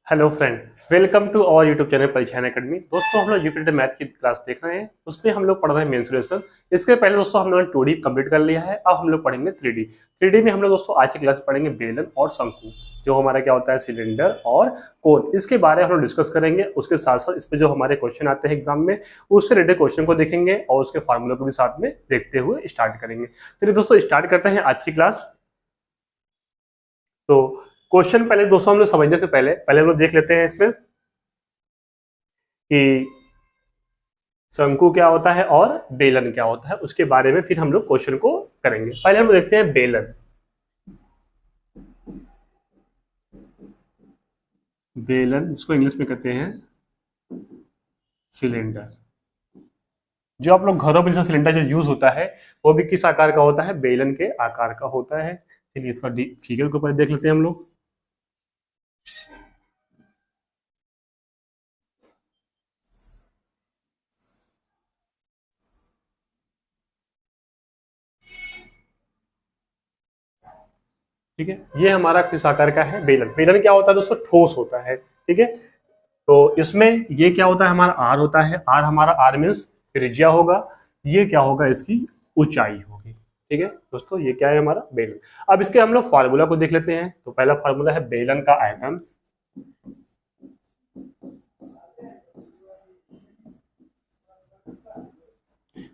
Hello friend, welcome to our YouTube channel Parikshan academy. दोस्तों, हम लोग यूपीटी मैथ की क्लास देख रहे हैं। उसमें हम लोग पढ़ रहे हैं मेंसुरेशन। इसके पहले दोस्तों हम लोगों ने 2D कंप्लीट कर लिया है। अब हम लोग पढ़ेंगे 3D। 3D में हम लोग दोस्तों आज की क्लास पढ़ेंगे बेलन और शंकु, जो हमारा क्या होता है सिलेंडर और कोन। इसके बारे में हम लोग डिस्कस करेंगे। उसके साथ साथ इस पे जो हमारे क्वेश्चन आते हैं एग्जाम में, उससे रिलेटेड क्वेश्चन को देखेंगे और उसके फार्मूला को भी साथ में देखते हुए स्टार्ट करेंगे। चलिए दोस्तों, स्टार्ट करते हैं आज की क्लास। तो क्वेश्चन पहले दोस्तों हम लोग समझने से पहले हम लोग देख लेते हैं इसमें कि शंकु क्या होता है और बेलन क्या होता है। उसके बारे में फिर हम लोग क्वेश्चन को करेंगे। पहले हम लोग देखते हैं बेलन। बेलन इसको इंग्लिश में कहते हैं सिलेंडर। जो आप लोग घरों में जो सिलेंडर जो यूज होता है वो भी किस आकार का होता है? बेलन के आकार का होता है। चलिए इसका फिगर के ऊपर देख लेते हैं हम लोग। ठीक है, ये हमारा किस आकार का है? बेलन। बेलन क्या होता है दोस्तों? ठोस होता है। ठीक है, तो इसमें ये क्या होता है? हमारा आर होता है। आर हमारा आर मीन्स त्रिज्या होगा। ये क्या होगा? इसकी ऊंचाई होगी। ठीक है दोस्तों, ये क्या है? हमारा बेलन। अब इसके हम लोग फार्मूला को देख लेते हैं। तो पहला फार्मूला है बेलन का आयतन।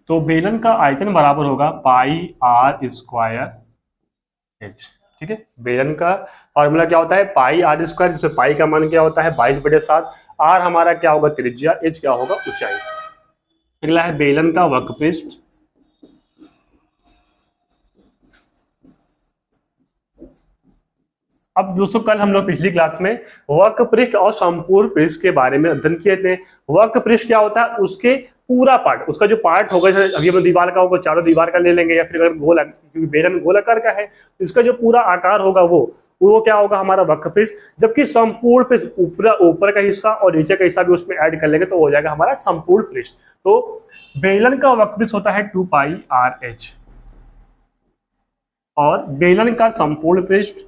तो बेलन का आयतन बराबर होगा पाई आर स्क्वायर एच। ठीक है, बेलन का फॉर्मूला क्या होता है? पाई आर स्क्वायर, जिसमें पाई का मान क्या होता है? 22/7। आर हमारा क्या होगा? त्रिज्या। एच क्या होगा? ऊंचाई। अगला है बेलन का वक्रपृष्ठ। अब दोस्तों, कल हम लोग पिछली क्लास में वक्र पृष्ठ और संपूर्ण पृष्ठ के बारे में अध्ययन किए थे। वक्र पृष्ठ क्या होता है? उसके पूरा पार्ट, उसका जो पार्ट होगा, अभी हम दीवार का होगा, चारों दीवार का ले लेंगे, या फिर अगर गोल, क्योंकि बेलन गोलाकार का है, तो इसका जो पूरा आकार होगा वो क्या होगा? हमारा वक्र पृष्ठ। जबकि संपूर्ण पृष्ठ, ऊपर ऊपर का हिस्सा और नीचे का हिस्सा भी उसमें ऐड कर लेंगे तो हो जाएगा हमारा संपूर्ण पृष्ठ। तो बेलन का वक्र पृष्ठ होता है 2πr/h और बेलन का संपूर्ण पृष्ठ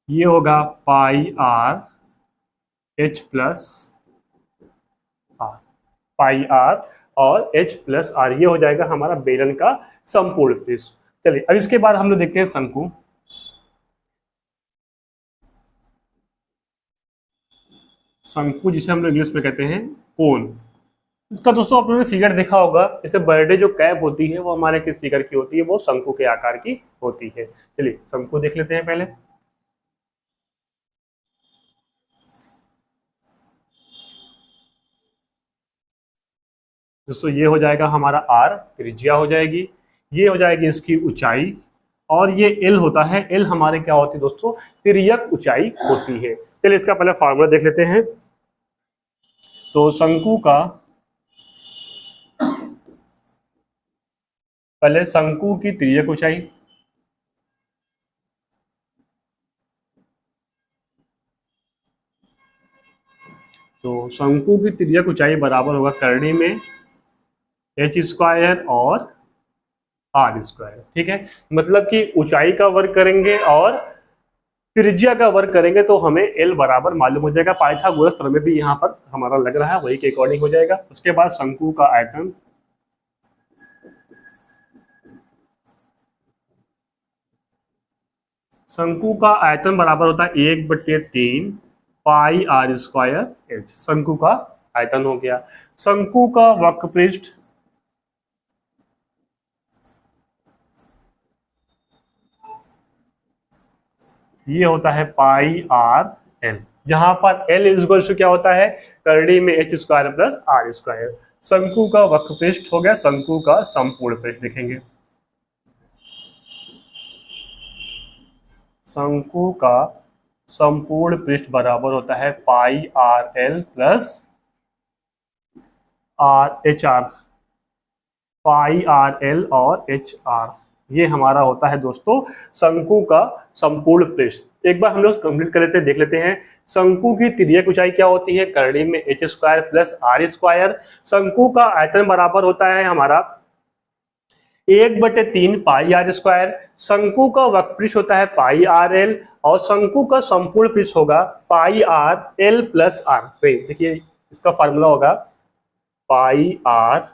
ये होगा πr/h+r। पाई आर और h+r, ये हो जाएगा हमारा बेलन का संपूर्ण पृष्ठ। चलिए अब इसके बाद हम लोग देखते हैं शंकु। शंकु जिसे हम लोग इंग्लिश में कहते हैं कोन। इसका दोस्तों आप लोगों ने फिगर देखा होगा, जैसे बर्थडे जो कैप होती है वो हमारे किस फिगर की होती है? वो शंकु के आकार की होती है। चलिए शंकु देख लेते हैं पहले। दोस्तों ये हो जाएगा हमारा आर, त्रिज्या हो जाएगी। ये हो जाएगी इसकी ऊंचाई, और ये एल होता है। एल हमारे क्या होती है दोस्तों? तिर्यक ऊंचाई होती है। चलिए इसका पहले फॉर्मूला देख लेते हैं। तो शंकु का, पहले शंकु की तिर्यक ऊंचाई। तो शंकु की तिर्यक ऊंचाई बराबर होगा करनी में h² और r²। ठीक है, मतलब कि ऊंचाई का वर्ग करेंगे और त्रिज्या का वर्ग करेंगे तो हमें एल बराबर मालूम हो जाएगा। पाइथागोरस प्रमेय भी यहाँ पर हमारा लग रहा है, वही के अकॉर्डिंग हो जाएगा। उसके बाद शंकु का आयतन। शंकु का आयतन बराबर होता है 1/3 πr²h। शंकु का आयतन हो गया। शंकु का वक्रपृष्ठ, ये होता है πr/l, जहां पर l इज क्या होता है? करनी में h² + r²। शंकु का वक्रपृष्ठ हो गया। शंकु का संपूर्ण पृष्ठ देखेंगे। शंकु का संपूर्ण पृष्ठ बराबर होता है πr/l + r/h r। πr/l और HR। ये हमारा होता है दोस्तों शंकु का संपूर्ण पृष्ठ। एक बार हम लोग कंप्लीट कर लेते हैं, देख लेते हैं। शंकु की तिर्यक ऊंचाई क्या होती है, करड़ी में h square plus r square. शंकु का आयतन बराबर होता है हमारा 1/3 पाई आर स्क्वायर। शंकु का वक्रपृष्ठ होता है पाई आर एल और शंकु का संपूर्ण पृष्ठ होगा पाई आर एल प्लस आर। देखिए इसका फार्मूला होगा पाई आर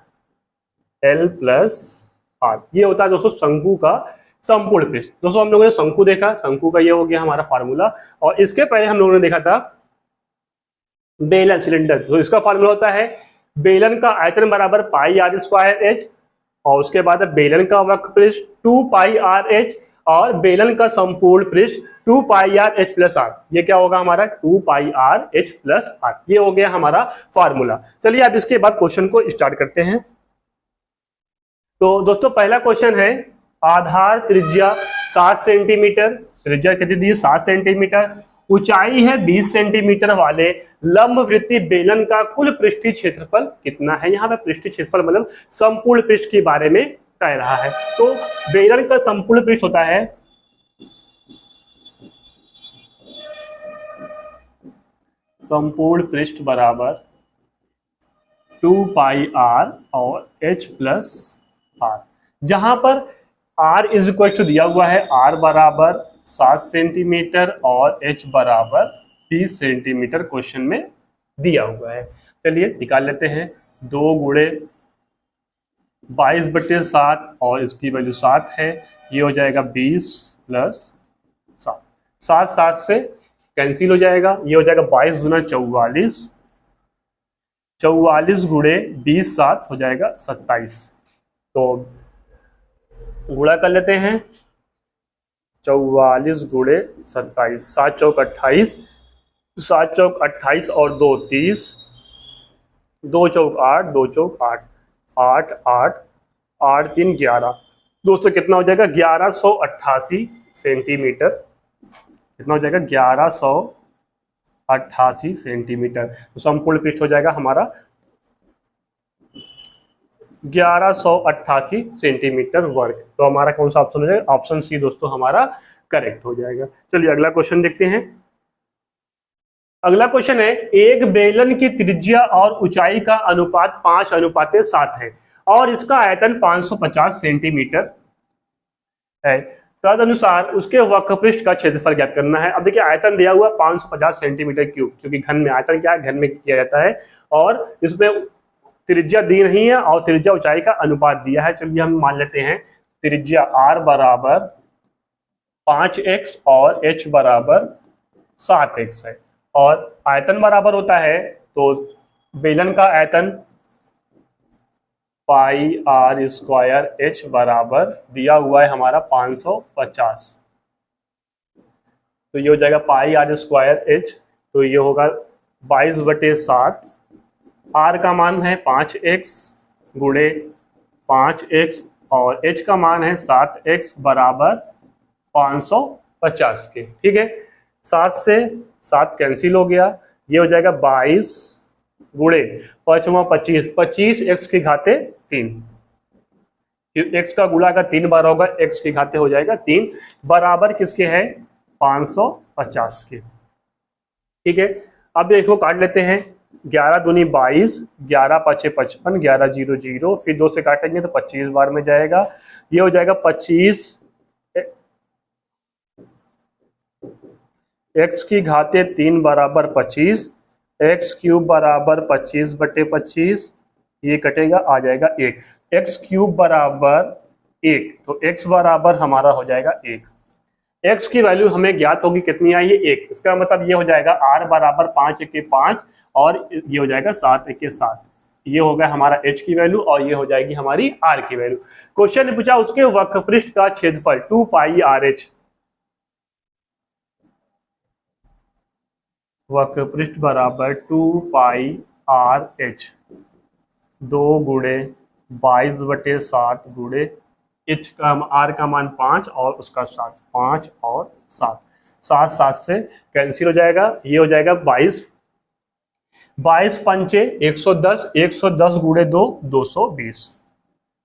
एल प्लस आर। ये होता है दोस्तों शंकु का संपूर्ण पृष्ठ। दोस्तों हम लोगों ने शंकु देखा, शंकु का ये हो गया हमारा फार्मूला। और इसके पहले हम लोगों ने देखा था बेलन सिलेंडर। तो इसका फार्मूला होता है बेलन का आयतन बराबर पाई आर स्क्वायर एच और उसके बाद बेलन का वक्रपृष्ठ 2 पाई आर एच और बेलन का संपूर्ण पृष्ठ 2 पाई आर एच प्लस आर। ये क्या होगा हमारा 2 पाई आर एच प्लस आर। ये हो गया हमारा फार्मूला। चलिए अब इसके बाद क्वेश्चन को स्टार्ट करते हैं। तो दोस्तों पहला क्वेश्चन है आधार त्रिज्या 7 सेंटीमीटर, त्रिज्या कितनी दी 7 सेंटीमीटर, ऊंचाई है 20 सेंटीमीटर वाले लंबवृत्तीय बेलन का कुल पृष्ठीय क्षेत्रफल कितना है। यहाँ पे पृष्ठीय क्षेत्रफल मतलब संपूर्ण पृष्ठ के बारे में कह रहा है। तो बेलन का संपूर्ण पृष्ठ होता है संपूर्ण पृष्ठ बराबर 2 पाई आर और h प्लस आर, जहां पर r इज इक्वल टू दिया हुआ है r बराबर 7 सेंटीमीटर और h बराबर 20 सेंटीमीटर क्वेश्चन में दिया हुआ है। चलिए निकाल लेते हैं। 2 गुणे 22/7 और इसकी वैल्यू 7 है, ये हो जाएगा 20 प्लस 7। 7 7 से कैंसिल हो जाएगा, ये हो जाएगा 22 गुना 44, 44 गुणे 20 7 हो जाएगा 27। तो गुणा कर लेते हैं 44 गुणे 27, 7 चौक 28, 7 चौक 28 और 2 30, 2 चौक 8, 2 चौक 8, 8 8 8 3 11। दोस्तों कितना हो जाएगा 1188 सेंटीमीटर। कितना हो जाएगा 1188 सेंटीमीटर। तो संपूर्ण पृष्ठ हो जाएगा हमारा 1188 सेंटीमीटर वर्ग। तो हमारा कौन सा ऑप्शन हो जाएगा, ऑप्शन सी दोस्तों हमारा करेक्ट हो जाएगा। चलिए अगला क्वेश्चन देखते हैं। अगला क्वेश्चन है एक बेलन की त्रिज्या और ऊंचाई का अनुपात 5:7 है और इसका आयतन 550 सेंटीमीटर है। तदनुसार उसके वक्रपृष्ठ का क्षेत्रफल ज्ञात करना है। अब देखिए आयतन दिया हुआ 550 सेंटीमीटर क्यूब, क्योंकि घन में आयतन क्या है, घन में किया जाता है और इसमें त्रिज्या दी नहीं है और त्रिज्या ऊंचाई का अनुपात दिया है। चलिए हम मान लेते हैं त्रिज्या r बराबर 5x और h बराबर 7x है और आयतन बराबर होता है, तो बेलन का आयतन पाई आर स्क्वायर h बराबर दिया हुआ है हमारा 550। तो ये हो जाएगा पाई आर स्क्वायर h, तो ये होगा 22/7। r का मान है 5x गुणे 5x और h का मान है 7x बराबर 550 के। ठीक है, 7 से 7 कैंसिल हो गया, ये हो जाएगा 22 गुणे 5 25, 25 x की घाते 3, x का गुणा का 3 बार होगा, x की घाते हो जाएगा 3 बराबर किसके है 550 के। ठीक है, अब इसको काट लेते हैं। 11 दूनी 22, 11 5 55, 11 0 0, फिर 2 से काटेंगे तो 25 बार में जाएगा, ये हो जाएगा 25 x की घाते 3 बराबर 25, x क्यूब बराबर 25/25, ये कटेगा आ जाएगा 1, x क्यूब बराबर 1, तो x बराबर हमारा हो जाएगा 1। x की वैल्यू हमें ज्ञात होगी कितनी आई है 1, इसका मतलब ये हो जाएगा r बराबर 5 1 5 और ये हो जाएगा 7 1 7, ये हो गया हमारा h की वैल्यू और ये हो जाएगी हमारी r की वैल्यू। क्वेश्चन ने पूछा उसके वक्रपृष्ठ का क्षेत्रफल 2 पाई आर एच, वक्रपृष्ठ बराबर 2 पाई आर एच, 2 गुणे 22/7 गुणे h का r का मान 5 और उसका 7, 5 और 7, 7 7 से कैंसिल हो जाएगा, ये हो जाएगा 22, 22 पंचे 110, 110 गुणे 2 220,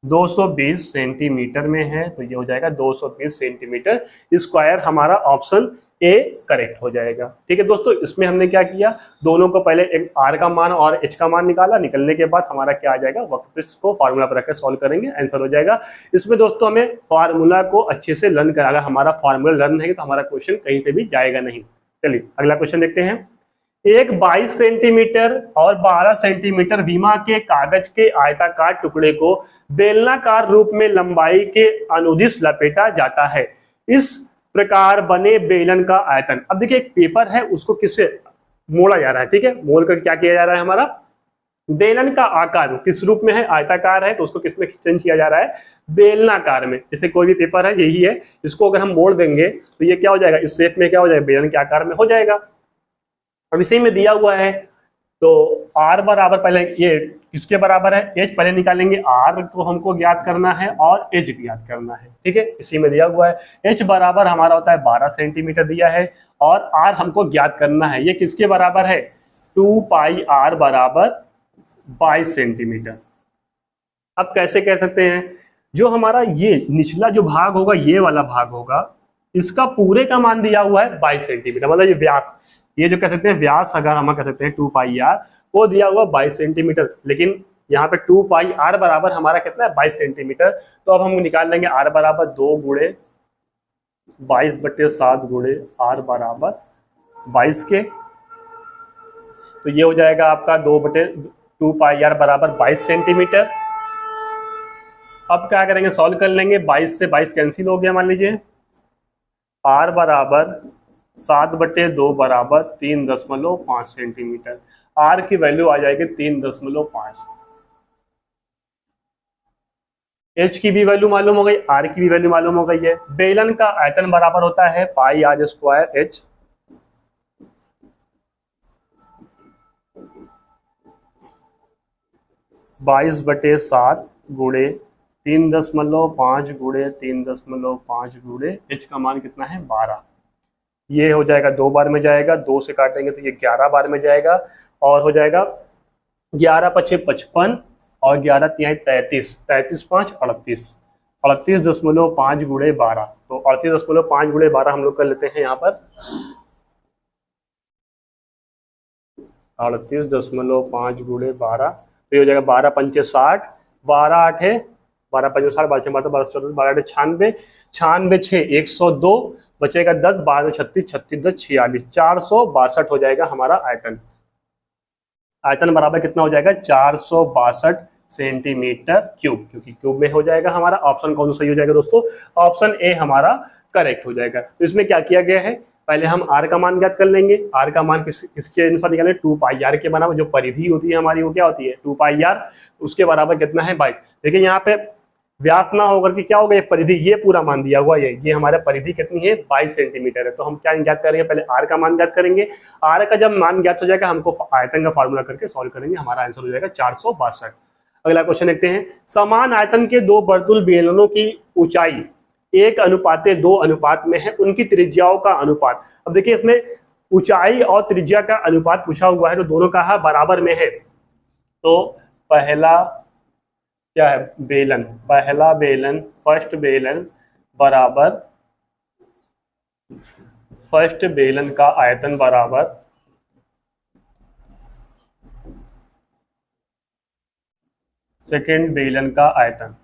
220 सेंटीमीटर में है, तो ये हो जाएगा 220 सेंटीमीटर स्क्वायर, हमारा ऑप्शन ए करेक्ट हो जाएगा। ठीक है दोस्तों, इसमें हमने क्या किया, दोनों को पहले एक आर का मान और एच का मान निकाला, निकलने के बाद हमारा क्या आ जाएगा, वक्रपृष्ठ को फार्मूला पर रखकर सॉल्व करेंगे, आंसर हो जाएगा। इसमें दोस्तों हमें फार्मूला को अच्छे से लर्न कराना, हमारा फार्मूला लर्न है तो हमारा क्वेश्चन कहीं से भी जाएगा नहीं। चलिए अगला क्वेश्चन देखते हैं। एक 22 सेंटीमीटर और 12 सेंटीमीटर विमा के कागज के आयताकार टुकड़े को बेलनाकार रूप में लंबाई के अनुदिश लपेटा जाता है। इस प्रकार बने बेलन का आयतन, अब देखिए एक पेपर है उसको किससे मोड़ा जा रहा है, ठीक है, मोड़ कर क्या किया जा रहा है, हमारा बेलन का आकार किस रूप में है, आयताकार है, तो उसको किस में चेंज किया जा रहा है, बेलनाकार में। जैसे कोई भी पेपर है यही है, इसको अगर हम मोड़ देंगे तो ये क्या हो जाएगा, इस शेप में क्या हो जाएगा, बेलन के आकार में हो जाएगा। अब इसी में दिया हुआ है तो r बराबर, पहले ये किसके बराबर है, h पहले निकालेंगे, r को हमको ज्ञात करना है और h ज्ञात करना है। ठीक है, इसी में दिया हुआ है h बराबर हमारा होता है 12 सेंटीमीटर दिया है और r हमको ज्ञात करना है, ये किसके बराबर है, 2 पाई r बराबर 22 सेंटीमीटर। अब कैसे कह सकते हैं, जो हमारा ये निचला जो भाग होगा, ये वाला भाग होगा, इसका पूरे का मान दिया हुआ है 22 सेंटीमीटर, मतलब ये व्यास, ये जो कह सकते हैं व्यास, अगर हम कह सकते हैं 2 पाई आर, वो दिया हुआ 22 सेंटीमीटर, लेकिन यहाँ पे 2 पाई आर बराबर हमारा कितना है, 22 सेंटीमीटर। तो अब हम निकाल लेंगे आर बराबर 2 गुणे 22/7 गुणे आर बराबर 22 के, तो ये हो जाएगा आपका 2 पाई आर बराबर 22 सेंटीमीटर। अब क्या करेंगे, सॉल्व कर लेंगे, 22 से 22 कैंसिल हो गया, मान लीजिए आर बराबर 7/2 बराबर 3.5 सेंटीमीटर, आर की वैल्यू आ जाएगी 3.5। एच की भी वैल्यू मालूम हो गई, आर की भी वैल्यू मालूम हो गई है। बेलन का आयतन बराबर होता है पाई आर स्क्वायर एच, बाईस बटे 7 गुणे 3.5 गुणे 3.5 गुणे एच का मान कितना है, 12। ये हो जाएगा 2 बार में जाएगा, 2 से काटेंगे तो ये 11 बार में जाएगा, और हो जाएगा 11 पछे 55 और 11 तिहाई 33, 33×5 38, 38.5 गुणे 12, तो 38.5 गुणे 12 हम लोग कर लेते हैं यहाँ पर 38.5 गुणे 12, तो ये हो जाएगा 12 पंचे 60, 12 8 12 पंचे 60, 12 12 12 12 96, 96 6 102, बचेगा 10, 12 36 36 10 46, 462 हो जाएगा हमारा आयतन। आयतन बराबर कितना हो जाएगा, 462 सेंटीमीटर क्यूब, क्योंकि क्यूब में हो जाएगा हमारा। ऑप्शन कौन सा सही हो जाएगा दोस्तों, ऑप्शन ए हमारा करेक्ट हो जाएगा। तो इसमें क्या किया गया है, पहले हम r का मान ज्ञात कर लेंगे, r का मान किसके अनुसार निकालें, 2 पाई r के बराबर, जो परिधि होती है हमारी वो क्या होती है 2 पाई r, उसके बराबर कितना है 22। देखिए यहाँ पे व्यास ना होकर के क्या होगा, ये परिधि, ये पूरा मान दिया हुआ ये हमारा परिधि कितनी है 22 सेंटीमीटर है। तो हम क्या ज्ञात करेंगे, पहले r का मान ज्ञात करेंगे, r का जब मान ज्ञात हो जाएगा हमको आयतन का फार्मूला करके सॉल्व करेंगे, हमारा आंसर हो जाएगा 462। अगला क्वेश्चन देखते हैं, समान आयतन के 2 वर्तुल बेलनों की ऊंचाई 1:2 अनुपात में है, उनकी त्रिज्याओं का अनुपात। अब देखिए इसमें ऊंचाई और त्रिज्या का अनुपात पूछा हुआ है, तो दोनों का बराबर में है। तो पहला क्या है, बेलन, पहला बेलन, फर्स्ट बेलन बराबर फर्स्ट बेलन का आयतन बराबर सेकेंड बेलन का आयतन।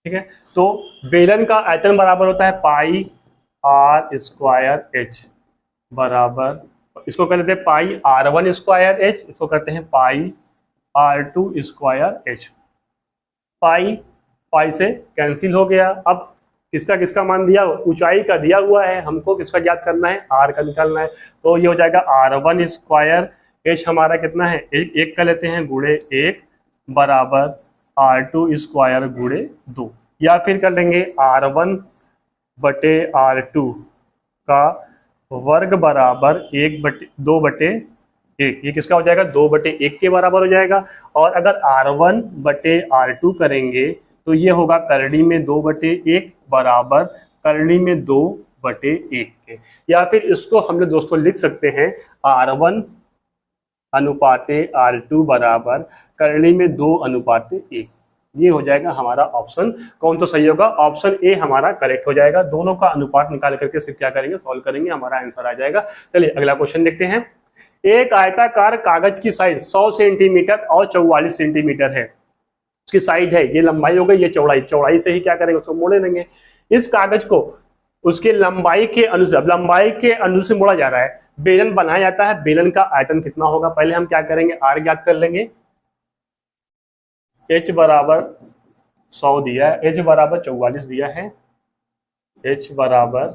ठीक है, तो बेलन का आयतन बराबर होता है पाई आर स्क्वायर एच बराबर, इसको कर लेते हैं पाई r1 स्क्वायर एच, इसको करते हैं पाई r2 स्क्वायर एच। पाई से कैंसिल हो गया। अब किसका मान दिया, ऊंचाई का दिया हुआ है, हमको किसका ज्ञात करना है, r का निकालना है। तो ये हो जाएगा r1 स्क्वायर एच हमारा कितना है, एक का लेते हैं गुणे 1 बराबर r2 स्क्वायर गुणे 2, या फिर कर लेंगे r1 बटे r2 का वर्ग बराबर 2/1, ये किसका हो जाएगा 2/1 के बराबर हो जाएगा। और अगर r1 बटे r2 करेंगे तो ये होगा करड़ी में 2/1 बराबर करड़ी में 2/1 के, या फिर इसको हम लोग दोस्तों लिख सकते हैं r1 अनुपाते R2 बराबर करली में 2 अनुपाते 1। ये हो जाएगा हमारा ऑप्शन। कौन सा सही होगा? ऑप्शन ए हमारा करेक्ट हो जाएगा। दोनों का अनुपात निकाल करके सिर्फ क्या करेंगे, सॉल्व करेंगे, हमारा आंसर आ जाएगा। चलिए अगला क्वेश्चन देखते हैं। एक आयताकार कागज की साइज 100 सेंटीमीटर और 44 सेंटीमीटर है। उसकी साइज है, ये लंबाई हो गई, ये चौड़ाई। चौड़ाई से ही क्या करेंगे, उसको मोड़े लेंगे। इस कागज को उसके लंबाई के अनुसार, लंबाई के अनुसार मोड़ा जा रहा है। बेलन बनाया जाता है, बेलन का आयतन कितना होगा? पहले हम क्या करेंगे, आर ज्ञात कर लेंगे। h बराबर 100 दिया है, h बराबर 44 दिया है, h बराबर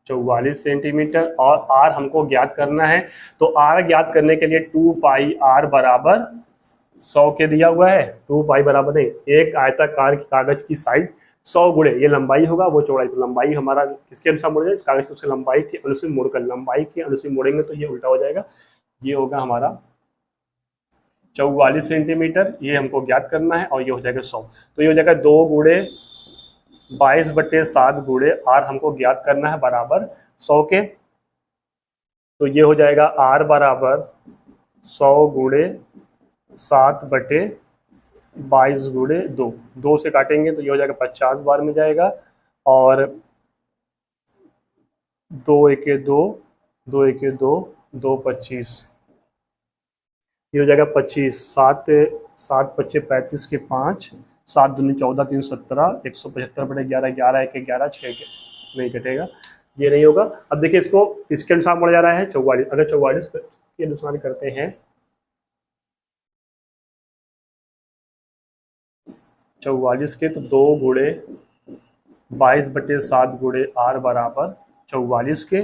44 सेंटीमीटर और r हमको ज्ञात करना है। तो r ज्ञात करने के लिए 2 पाई r बराबर 100 के दिया हुआ है। 2 पाई बराबर नहीं, एक आयताकार कागज की साइज 100 गुणे ये लंबाई होगा, वो चौड़ाई। तो लंबाई हमारा किसके अनुसार मोड़ेगा, इस कागज को उसकी लंबाई के अनुसार मोड़कर, लंबाई के अनुसार मोड़ेंगे तो ये उल्टा हो जाएगा। ये होगा हमारा 44 सेंटीमीटर, ये हमको ज्ञात करना है, और ये हो जाएगा 100। तो ये हो जाएगा 2 गुणे 22/7 गुणे r हमको ज्ञात करना है बराबर 100 के। तो ये हो जाएगा r बराबर 100 गुणे 7/22 गुणे 2। 2 से काटेंगे तो ये हो जाएगा 50 बार में जाएगा, और 2 एके 2, 2 एके 2, 2 25, ये हो जाएगा 25। 7 पच्चे 35 के 5, 7 दूनी 14, 3 17, 175/11, 11 एके 11, 6 के नहीं कटेगा, ये नहीं होगा। अब देखिए इसको किसके अनुसार मोड़ा जा रहा है, 44। अगर 44 के अनुसार करते हैं, 44 के, तो 2 गुणे 22/7 गुणे r बराबर 44 के।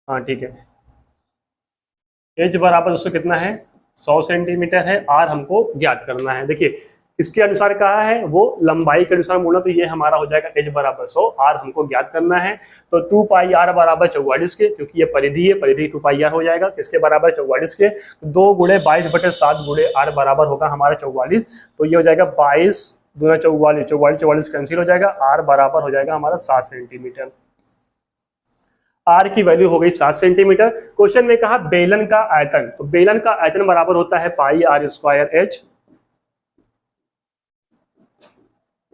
हाँ ठीक है, h बराबर दोस्तों कितना है, 100 सेंटीमीटर है, r हमको ज्ञात करना है। देखिए इसके अनुसार कहा है, वो लंबाई के अनुसार मोड़ा, तो ये हमारा हो जाएगा h बराबर 100, r हमको ज्ञात करना है। तो 2 पाई r बराबर 44 के, क्योंकि ये परिधि है, परिधि 2 पाई r हो जाएगा। किसके बराबर, 44 के। 2 गुणे 22/7 गुणे r बराबर होगा हमारा 44। तो ये हो जाएगा 22 दूना 44, 44 44 कैंसिल हो जाएगा, r बराबर हो जाएगा हमारा 7 सेंटीमीटर। r की वैल्यू हो गई 7 सेंटीमीटर। क्वेश्चन में कहा बेलन का आयतन, तो बेलन का आयतन बराबर होता है पाई r स्क्वायर h,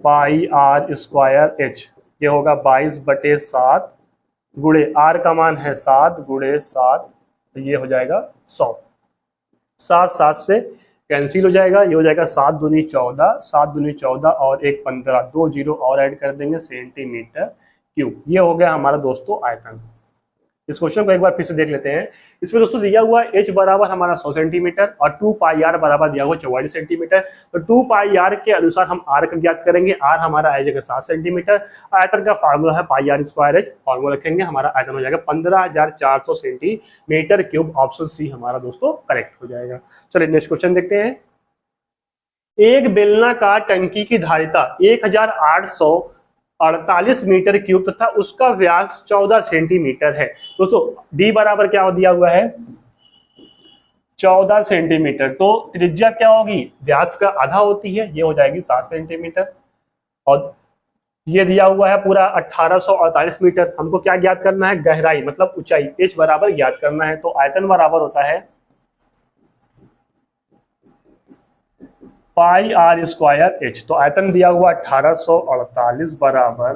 पाई r स्क्वायर h। ये होगा 22/7 गुणे r का मान है 7 गुणे 7, तो ये हो जाएगा 100। 7 7 से कैंसिल हो जाएगा, ये हो जाएगा 7 दूनी 14, 7 दूनी 14 और 1 15, 2 जीरो और ऐड कर देंगे, सेंटीमीटर क्यूब। ये हो गया हमारा दोस्तों आयतन। इस क्वेश्चन को एक बार फिर से देख लेते हैं। इसमें दोस्तों दिया हुआ h बराबर हमारा 100 सेंटीमीटर और 2 पाई r बराबर दिया हुआ 44 सेंटीमीटर। तो 2 पाई r के अनुसार हम r का ज्ञात करेंगे। r हमारा आ जाएगा 7 सेंटीमीटर। आयतन का फार्मूला है पाई r स्क्वायर h, फार्मूला रखेंगे, हमारा आयतन हो जाएगा 15,400 सेंटीमीटर क्यूब। ऑप्शन सी हमारा दोस्तों करेक्ट हो जाएगा। चलिए नेक्स्ट क्वेश्चन देखते हैं। एक बेलनाकार टंकी की धारिता 1848 मीटर क्यूब तथा उसका व्यास 14 सेंटीमीटर है। दोस्तों d बराबर क्या दिया हुआ है, 14 सेंटीमीटर। तो त्रिज्या क्या होगी, व्यास का आधा होती है, ये हो जाएगी 7 सेंटीमीटर। और ये दिया हुआ है पूरा 1848 मीटर। हमको क्या ज्ञात करना है, गहराई मतलब ऊंचाई, h बराबर ज्ञात करना है। तो आयतन बराबर होता है पाई r स्क्वायर h। तो आयतन दिया हुआ 1848 बराबर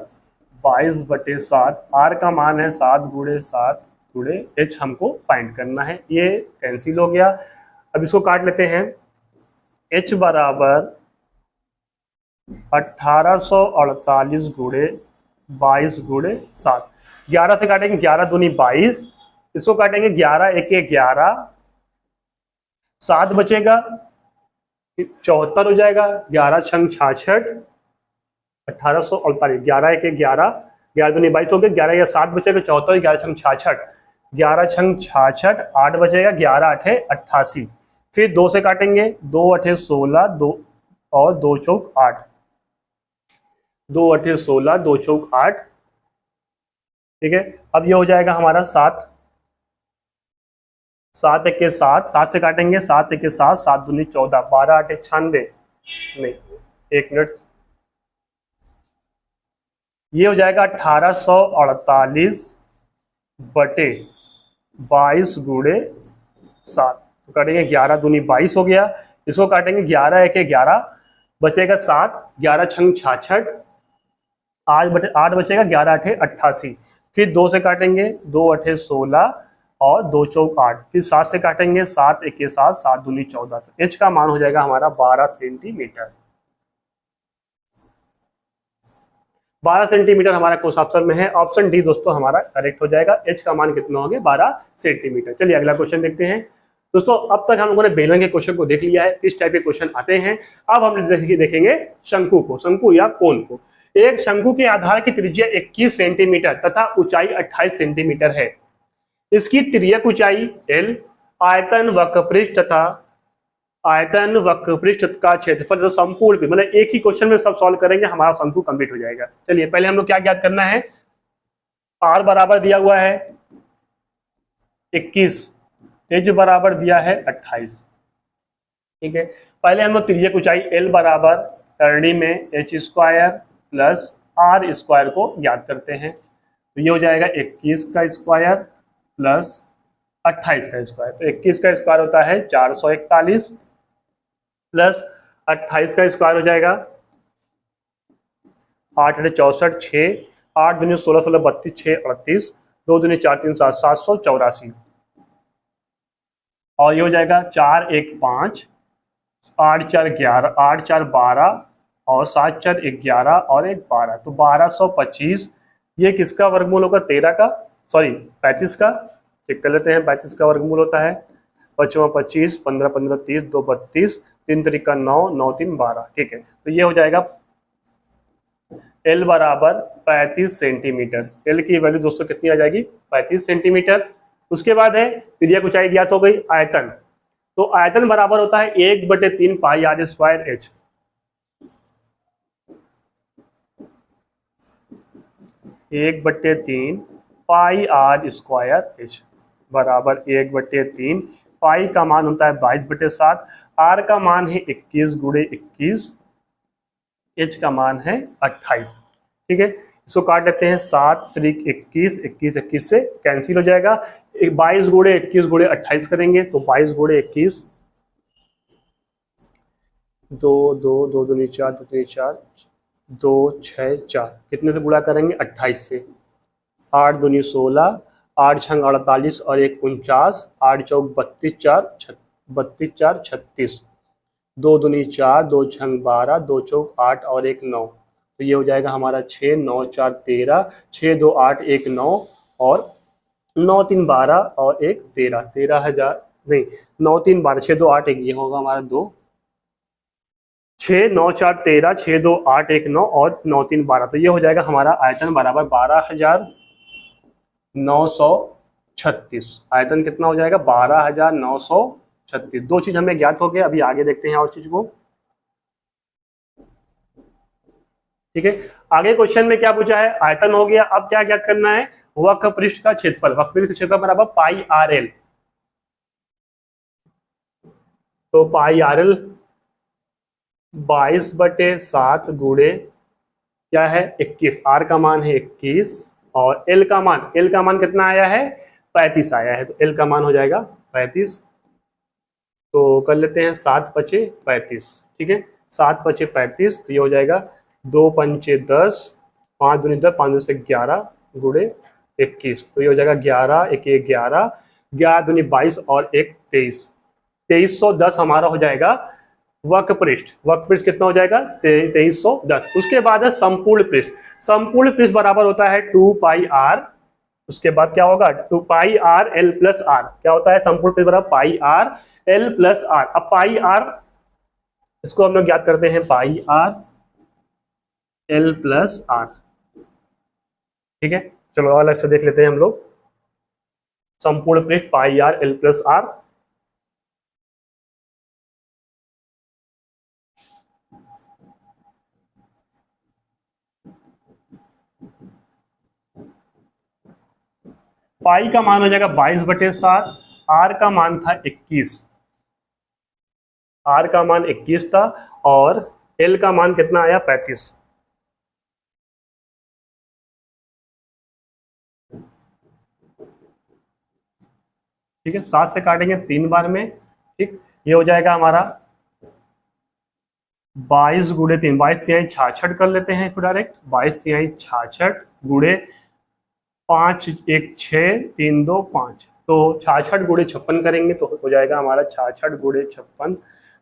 22/7, r का मान है 7 गुणे 7 गुणे h हमको फाइंड करना है। ये कैंसिल हो गया। अब इसको काट लेते हैं। h बराबर 1848 गुणे 22 गुणे 7, 11 से काटेंगे, 11 दूनी 22, इसको काटेंगे 11 एके 11, 7 बचेगा 74 हो जाएगा, 11 छंग 66, 1848, 11 एके 11, 11 दूनी 22 हो गया, 11 या 7 बचेगा 74, 11 छंग 66, 11 छंग 66, 8 बचेगा, 11 8 88। फिर 2 से काटेंगे, 2 8 16, 2 और 2 चौक 8, 2 8 16, 2 चौक 8। ठीक है, अब ये हो जाएगा हमारा 7, 7 एके 7, 7 से काटेंगे, 7 एके 7, 7 दूनी 14, 12 8 96, नहीं 1 मिनट, ये हो जाएगा 1848 बटे 22 गुणे 7, तो काटेंगे 11 दूनी 22 हो गया। इसको काटेंगे 11 एक 11, बचेगा 7, 11 छंग 66, 8 बचेगा, 11 8 88। फिर 2 से काटेंगे, 2 8 16 और 2 चौक 8। फिर 7 से काटेंगे, 7 1 7, 7 दूनी 14। तो एच का मान हो जाएगा हमारा 12 सेंटीमीटर। 12 सेंटीमीटर हमारा कौन ऑप्शन में है? ऑप्शन डी दोस्तों हमारा करेक्ट हो जाएगा। एच का मान कितना हो गया? 12 सेंटीमीटर। चलिए अगला क्वेश्चन देखते हैं दोस्तों। अब तक हम लोगों ने बेलन के क्वेश्चन को देख लिया है, किस टाइप के क्वेश्चन आते हैं। अब हम देखेंगे शंकु को, शंकु या कोन को। एक शंकु के आधार की त्रिज्या 21 सेंटीमीटर तथा ऊंचाई 28 सेंटीमीटर है। इसकी तिर्यक ऊंचाई l, आयतन वक्रपृष्ठ तथा आयतन वक्रपृष्ठ का क्षेत्रफल तो संपूर्ण, मतलब एक ही क्वेश्चन में सब सॉल्व करेंगे, हमारा शंकु कंप्लीट हो जाएगा। चलिए पहले हम लोग क्या ज्ञात करना है? r बराबर दिया हुआ है 21, h बराबर दिया है 28। ठीक है, पहले हम लोग तिर्यक ऊंचाई l बराबर करनी में h square plus r square को ज्ञात करते हैं। तो ये हो जाएगा 21 का स्क्वायर प्लस 28 का स्क्वायर। तो 21 का स्क्वायर होता है 441 प्लस 28 का स्क्वायर हो जाएगा 8 64 6, 8 दूनी 16 16 32 6 38, 2 दूनी 4 3 7 784। और ये हो जाएगा 4 1 5, 8 4 11, 8 4 12 और 7 4 11 और 1 12। तो 1225। ये किसका वर्गमूल होगा? 13 का, सॉरी 35 का। चेक कर लेते हैं, 35 का वर्गमूल होता है 5 25, 15 15 30, 2 32, 3 3 9, 9 3 12। ठीक है, तो ये हो जाएगा L बराबर 35 सेंटीमीटर। L की वैल्यू दोस्तों कितनी आ जाएगी? 35 सेंटीमीटर। उसके बाद है तिर्यक ऊंचाई ज्ञात हो गई, आयतन। तो आयतन बराबर होता है 1/3 pi R square H. 1/3 pi R square H बराबर 1/3 पाई का मान होता है 22/7, आर का मान है 21 गुणे 21, एच का मान है 28। ठीक है, इसको काट लेते हैं, 7 3 21, 21 21 से कैंसिल हो जाएगा। 22 गुणे 21 गुणे 28 करेंगे तो 22 गुणे 21, 2 2 2 दूनी 4 2 दूनी 4, 2 6 4, कितने से गुणा करेंगे? 28 से। 8 दूनी 16, 8 छंग 48 और 1 49, 8 चौक 32 4 32 4 36, 2 दूनी 4, 2 छंग 12, 2 चौक 8 और 1 9। तो ये हो जाएगा हमारा 6 9 4 13, 6 2 8 1 9 और 9 3 12 और 1 13, 13,000 नहीं, 9 3 12, 6 2 8 1, ये होगा हमारा 2, 6 9 4 13, 6 2 8 1 9 और 9 3 12। तो ये हो जाएगा हमारा आयतन बराबर 12,936। आयतन कितना हो जाएगा? 12,936। दो चीज हमें ज्ञात हो गया, अभी आगे देखते हैं और चीज को। ठीक है, आगे क्वेश्चन में क्या पूछा है? आयतन हो गया। अब क्या ज्ञात करना है? वक्रपृष्ठ का क्षेत्रफल। वक्रपृष्ठ का क्षेत्रफल बराबर पाई आर एल। तो पाई आर एल 22/7 गुणे क्या है? 21। आर का मान है 21 और एल का मान कितना आया है? 35 आया है। तो एल का मान हो जाएगा 35। तो कर लेते हैं, 7 5 35। ठीक है, 7 5 35। तो ये हो जाएगा 2 5 10, 5 दूनी 10, 5 से 11 गुणे 21। तो ये हो जाएगा 11 1 11, 11 दूनी 22 और 1 23। 2310 हमारा हो जाएगा वक्रपृष्ठ। वक्रपृष्ठ कितना हो जाएगा? 2310। उसके बाद है संपूर्ण पृष्ठ। संपूर्ण पृष्ठ बराबर होता है 2 पाई आर। उसके बाद क्या होगा? 2 पाई आर एल प्लस आर। क्या होता है? संपूर्ण पृष्ठ बराबर पाई आर एल प्लस आर। अब पाई आर, इसको हम लोग ज्ञात करते हैं, पाई आर एल प्लस आर। ठीक है, चलो अलग से देख लेते हैं हम लोग। संपूर्ण पृष्ठ पाई आर एल प्लस आर। पाई का मान हो जाएगा 22/7, आर का मान था 21। आर का मान 21 था और एल का मान कितना आया? 35। ठीक है, 7 से काटेंगे 3 बार में, ठीक, ये हो जाएगा हमारा 22 गुणे 3, 22 तिहाई 66 कर लेते हैं इसको डायरेक्ट, 22 तिहाई 66 गुणे 5 1 6 3 2 5, तो 66 गुणे 56 करेंगे तो हो जाएगा हमारा 66 गुणे 56,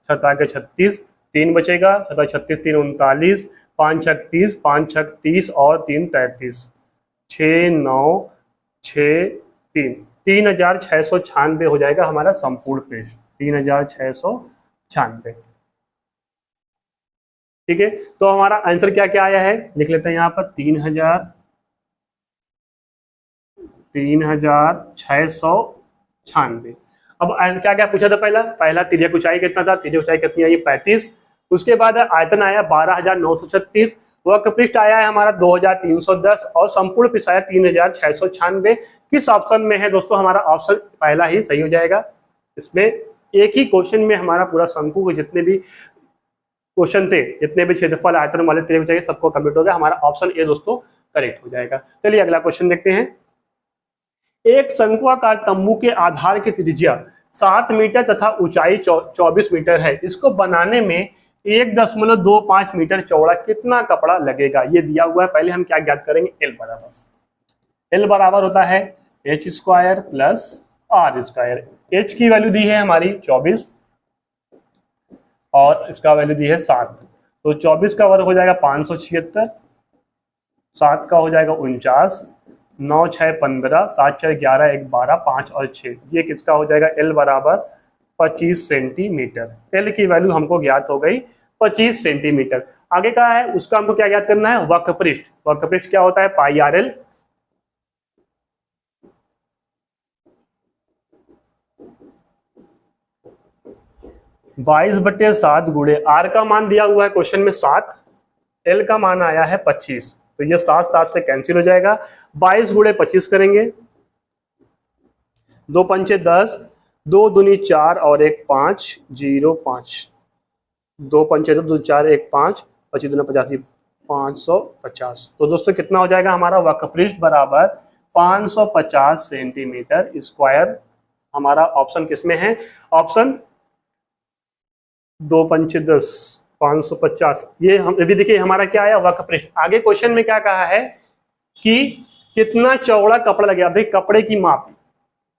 7 के 36, 3 बचेगा, 7 36 3 39, 5 6 30, 5 6 30 और 3 33, 6 9 6 3, 3696 हो जाएगा हमारा संपूर्ण पृष्ठ, 3696। ठीक है, तो हमारा आंसर क्या क्या आया है लिख लेते हैं यहाँ पर, 3696। अब क्या क्या पूछा था, पहला तिर्यक ऊंचाई कितना था, तिर्यक ऊंचाई कितनी आई 35, उसके बाद आयतन आया 12936, वक्र पृष्ठ आया है हमारा 2310 और संपूर्ण पृष्ठ आया 3696। किस ऑप्शन में है दोस्तों, हमारा ऑप्शन पहला ही सही हो जाएगा। इसमें एक ही क्वेश्चन में हमारा पूरा शंकु के जितने भी क्वेश्चन थे, जितने भी क्षेत्रफल आयतन वाले तिर्यक ऊंचाई सबको कंप्लीट हो गया, हमारा ऑप्शन ए दोस्तों करेक्ट हो जाएगा। चलिए अगला क्वेश्चन देखते हैं। एक शंक्वाकार तंबू के आधार की त्रिज्या 7 मीटर तथा ऊंचाई 24 मीटर है, इसको बनाने में 1.25 मीटर चौड़ा कितना कपड़ा लगेगा, ये दिया हुआ है। पहले हम क्या ज्ञात करेंगे, एल बराबर होता है h square plus r square. h की वैल्यू दी है हमारी 24 और इसका वैल्यू दी है 7, तो 24 का वर्ग हो जाएगा 576, 7 का हो जाएगा 49, 9 6 15, 7 4 11 1 12, 5 और 6, ये किसका हो जाएगा, एल बराबर 25 सेंटीमीटर। एल की वैल्यू हमको ज्ञात हो गई 25 सेंटीमीटर। आगे का है उसका हमको क्या ज्ञात करना है, वक्र पृष्ठ। वक्र पृष्ठ क्या होता है, पाई आर एल, बाईस बटे 7 गुणे आर का मान दिया हुआ है क्वेश्चन में 7, एल का मान आया है 25, तो ये 7 7 से कैंसिल हो जाएगा। 22 गुणे 25 करेंगे, 2 पंचे 10, 2 दूनी 4 और 1 5 0 5, 2 पंचे 2 4 1 5, 25 दूना 85, 550। तो दोस्तों कितना हो जाएगा हमारा वक्र पृष्ठ बराबर 550 सेंटीमीटर स्क्वायर। हमारा ऑप्शन किसमें है, ऑप्शन 2 पंचे 10, 550। ये हम अभी देखिए हमारा क्या आया, वक्र पृष्ठ। आगे क्वेश्चन में क्या कहा है कि कितना चौड़ा कपड़ा लगेगा, भाई कपड़े की माप,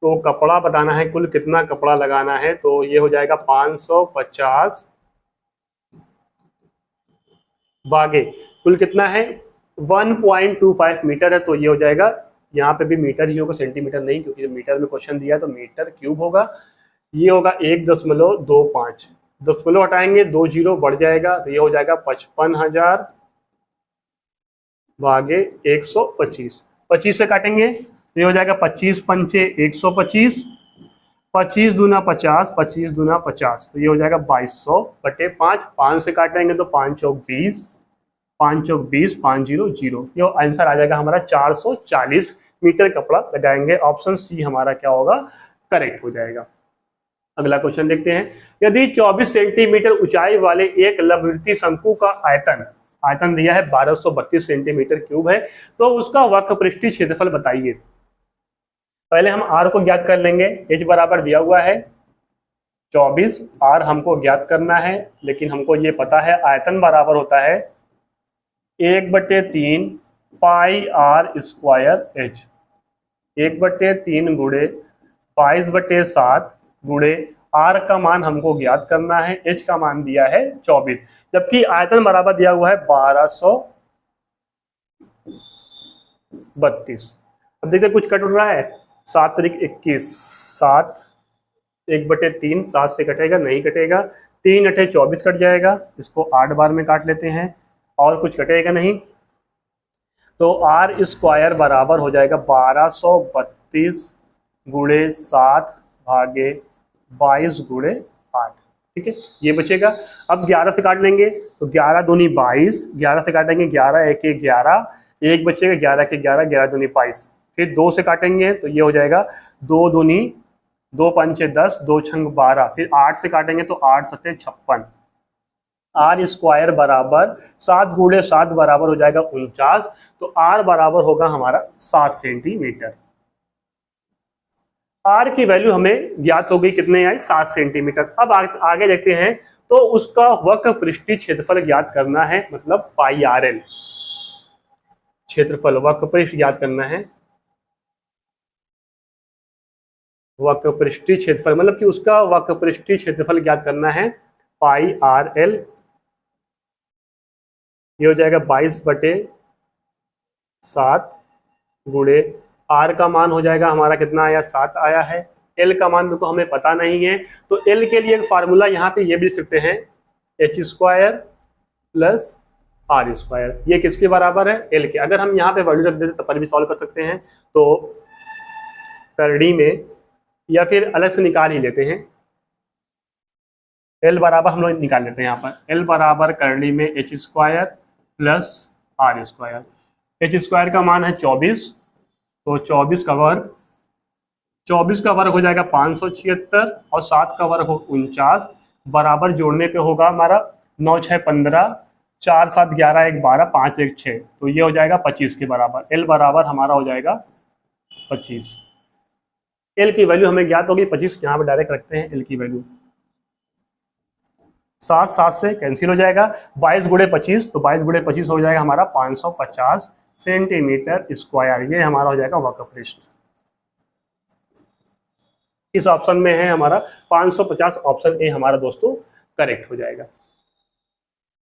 तो कपड़ा बताना है कुल कितना कपड़ा लगाना है, तो ये हो जाएगा 550 भागे कुल कितना है 1.25 मीटर है, तो ये हो जाएगा, यहाँ पे भी मीटर ही होगा, सेंटीमीटर नहीं, क्योंकि मीटर में क्वेश्चन दिया तो मीटर क्यूब होगा। ये होगा 1.25, दशमलव हटाएंगे 2 जीरो बढ़ जाएगा, तो ये हो जाएगा 55,000 भागे 125। 25 से काटेंगे तो ये हो जाएगा 25 पंचे 125, 25 दूना 50, 25 दूना 50, तो ये हो जाएगा 2200 बटे 5। 5 से काटेंगे तो 5 चौक 20, 5 चौक 20, 5 0 0, ये आंसर आ जाएगा हमारा 440 मीटर कपड़ा लगाएंगे। ऑप्शन सी हमारा क्या होगा, करेक्ट हो जाएगा। अगला क्वेश्चन देखते हैं। यदि 24 सेंटीमीटर ऊंचाई वाले एक लंबवृत्तीय शंकु का आयतन दिया है 1232 सेंटीमीटर क्यूब है, तो उसका वक्र पृष्ठीय क्षेत्रफल बताइए। पहले हम आर को ज्ञात कर लेंगे। एच बराबर दिया हुआ है 24, आर हमको ज्ञात करना है, लेकिन हमको ये पता है आयतन बराबर होता है 1/3 पाई आर स्क्वायर एच, 1/3 गुणे 22/7 गुणे आर का मान हमको ज्ञात करना है, एच का मान दिया है 24, जबकि आयतन बराबर दिया हुआ है 1232। अब देखिए कुछ कट उठ रहा है, 7 तारीख 21, 7 1/3, 7 से कटेगा नहीं कटेगा, 3 8 24 कट जाएगा, इसको 8 बार में काट लेते हैं और कुछ कटेगा नहीं, तो आर स्क्वायर बराबर हो जाएगा 1232 गुणे 7 भागे 22 गुणे 8। ठीक है, ये बचेगा। अब 11 से काट लेंगे तो 11 दूनी 22, 11 से काटेंगे 11 1 11, 1 बचेगा, 11 के 11, 11 दूनी 22। फिर 2 से काटेंगे तो ये हो जाएगा 2 दूनी 2 पंचे 10, 2 छंग 12, फिर 8 से काटेंगे तो 8 सत्ते 56। आर स्क्वायर बराबर 7 गुणे 7 बराबर हो जाएगा 49, तो आर बराबर होगा हमारा 7 सेंटीमीटर। आर की वैल्यू हमें ज्ञात हो गई, कितने आई 7 सेंटीमीटर। अब आगे देखते हैं, तो उसका वक्र पृष्ठीय क्षेत्रफल ज्ञात करना है, मतलब पाई आर एल क्षेत्रफल, वक्र पृष्ठ ज्ञात करना है, वक्र पृष्ठीय क्षेत्रफल मतलब कि उसका वक्र पृष्ठीय क्षेत्रफल ज्ञात करना है, पाई आर एल। ये हो जाएगा 22/7 गुणे आर का मान हो जाएगा हमारा कितना आया, 7 आया है। एल का मान देखो हमें पता नहीं है, तो एल के लिए एक फार्मूला यहाँ पे ये भी लिख सकते हैं, h² प्लस r²। ये किसके बराबर है, एल के। अगर हम यहाँ पे वैल्यू रख देते तो पर भी सॉल्व कर सकते हैं, तो करड़ी में या फिर अलग से निकाल ही लेते हैं। एल बराबर हम लोग निकाल लेते हैं यहाँ पर, एल बराबर करड़ी में h² प्लस r²। h² का मान है 24, तो 24 का वर्ग, 24 का वर्ग हो जाएगा 576 और 7 का वर्ग हो 49, बराबर जोड़ने पे होगा हमारा 9 6 15, 4 7 11 1 12, 5 1 6, तो ये हो जाएगा 25 के बराबर। एल बराबर हमारा हो जाएगा 25। एल की वैल्यू हमें ज्ञात होगी 25, यहाँ पे डायरेक्ट रखते हैं एल की वैल्यू। 7 7 से कैंसिल हो जाएगा, 22 गुणे 25, तो 22 गुणे 25 हो जाएगा हमारा 550 सेंटीमीटर स्क्वायर। ये हमारा हो जाएगा वक्र पृष्ठ। इस ऑप्शन में है हमारा 550, ऑप्शन ए हमारा दोस्तों करेक्ट हो जाएगा।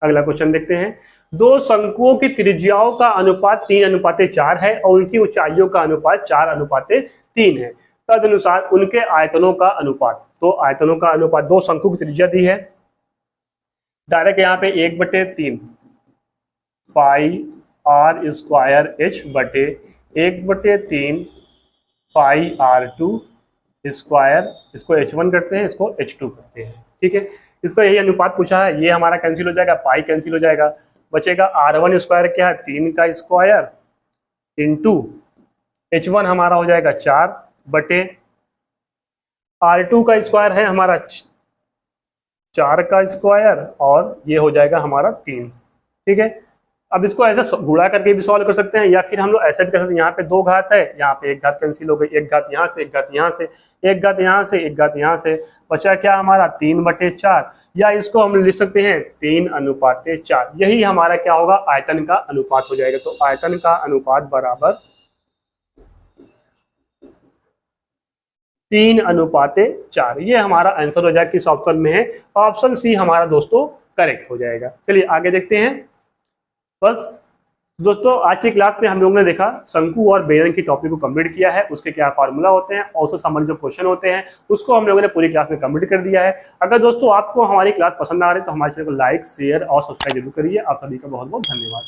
अगला क्वेश्चन देखते हैं, दो शंकुओं की त्रिज्याओं का अनुपात 3:4 है और उनकी ऊंचाइयों का अनुपात 4:3 है, तदनुसार उनके आयतनों का अनुपात। तो आयतनों का अनुपात, दो शंकु की त्रिज्या दी है, डायरेक्ट यहाँ पे 1/3 पाई r² h बटे 1/3 पाई r² इसको h1 करते हैं, इसको h2 करते हैं, ठीक है। इसको यही अनुपात पूछा है, ये हमारा कैंसिल हो जाएगा, पाई कैंसिल हो जाएगा, बचेगा r1² क्या है 3 का स्क्वायर इंटू h1 हमारा हो जाएगा 4 बटे r2 का स्क्वायर है हमारा 4 का स्क्वायर और ये हो जाएगा हमारा 3, ठीक है। अब इसको ऐसे गुणा करके भी सॉल्व कर सकते हैं, या फिर हम लोग ऐसे भी कर सकते हैं, यहाँ पे 2 घात है, यहाँ पे 1 घात कैंसिल हो गई, 1 घात यहाँ से, 1 घात यहाँ से, 1 घात यहाँ से, 1 घात यहाँ से, बचा क्या हमारा 3/4, या इसको हम लिख सकते हैं 3:4। यही हमारा क्या होगा, आयतन का अनुपात हो जाएगा। तो आयतन का अनुपात बराबर 3:4, ये हमारा आंसर हो जाएगा। किस ऑप्शन में है, ऑप्शन सी हमारा दोस्तों करेक्ट हो जाएगा। चलिए आगे देखते हैं। बस दोस्तों आज की क्लास में हम लोगों ने देखा शंकु और बेलन की टॉपिक को कंप्लीट किया है, उसके क्या फार्मूला होते हैं और उससे संबंधित जो क्वेश्चन होते हैं उसको हम लोगों ने पूरी क्लास में कंप्लीट कर दिया है। अगर दोस्तों आपको हमारी क्लास पसंद आ रही है तो हमारे चैनल को लाइक शेयर और सब्सक्राइब जरूर करिए। आप सभी का बहुत बहुत धन्यवाद।